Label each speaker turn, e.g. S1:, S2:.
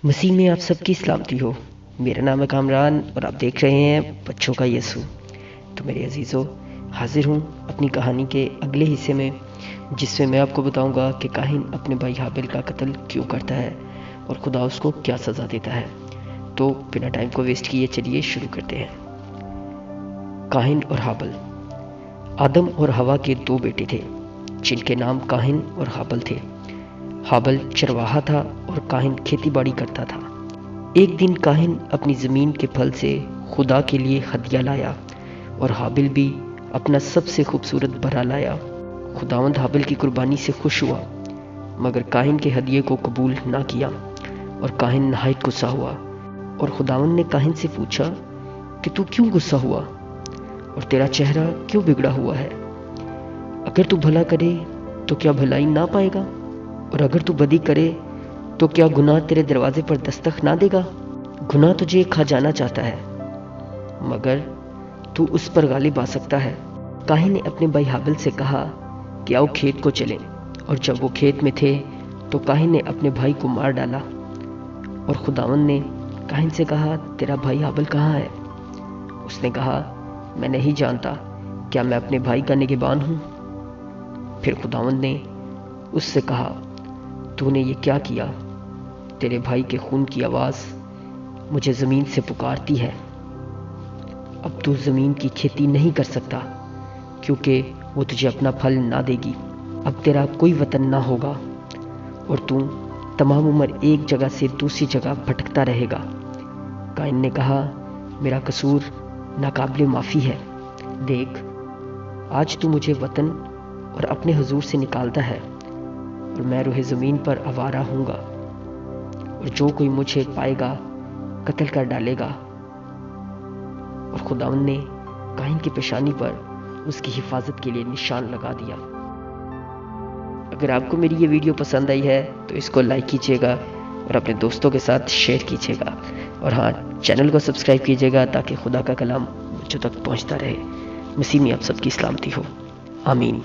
S1: मसीह में आप सबकी सलामती हो। मेरा नाम है कामरान और आप देख रहे हैं बच्चों का यसू। तो मेरे अजीज़ों, हाजिर हूँ अपनी कहानी के अगले हिस्से में, जिसमें मैं आपको बताऊंगा कि काहिन अपने भाई हाबिल का कत्ल क्यों करता है और खुदा उसको क्या सज़ा देता है। तो बिना टाइम को वेस्ट किए चलिए शुरू करते हैं। काहिन और हाबिल। आदम और हवा के दो बेटे थे जिनके नाम काहिन और हाबिल थे। हाबिल चरवाहा था और काहिन खेती बाड़ी करता था। एक दिन काहिन अपनी ज़मीन के फल से खुदा के लिए हदिया लाया और हाबिल भी अपना सबसे खूबसूरत बरा लाया। खुदावंद हाबिल की कुर्बानी से खुश हुआ, मगर काहिन के हदिये को कबूल ना किया और काहिन नहायत गुस्सा हुआ। और खुदावंद ने काहिन से पूछा कि तू क्यों गुस्सा हुआ और तेरा चेहरा क्यों बिगड़ा हुआ है? अगर तू भला करे तो क्या भलाई ना पाएगा, और अगर तू बदी करे तो क्या गुनाह तेरे दरवाजे पर दस्तक ना देगा? गुनाह तुझे खा जाना चाहता है, मगर तू उस पर गालिब आ सकता है। काहिन ने अपने भाई हाबिल से कहा कि आओ खेत को चलें, और जब वो खेत में थे तो काहिन ने अपने भाई को मार डाला। और खुदावंद ने काहिन से कहा, तेरा भाई हाबिल कहाँ है? उसने कहा, मैं नहीं जानता, क्या मैं अपने भाई का निगहबान हूँ? फिर खुदावंद ने उससे कहा, तूने ये क्या किया? तेरे भाई के खून की आवाज़ मुझे ज़मीन से पुकारती है। अब तू ज़मीन की खेती नहीं कर सकता, क्योंकि वो तुझे अपना फल ना देगी। अब तेरा कोई वतन ना होगा और तू तमाम उम्र एक जगह से दूसरी जगह भटकता रहेगा। काहिन ने कहा, मेरा कसूर नाकाबिले माफ़ी है। देख, आज तू मुझे वतन और अपने हुजूर से निकालता है और मैं रूहे ज़मीन पर आवारा हूँगा, और जो कोई मुझे पाएगा कत्ल कर डालेगा। और खुदावंद ने काहिन की पेशानी पर उसकी हिफाजत के लिए निशान लगा दिया। अगर आपको मेरी ये वीडियो पसंद आई है तो इसको लाइक कीजिएगा और अपने दोस्तों के साथ शेयर कीजिएगा, और हाँ, चैनल को सब्सक्राइब कीजिएगा ताकि खुदा का कलाम मुझ तक पहुँचता रहे। मसीह में आप सबकी सलामती हो। आमीन।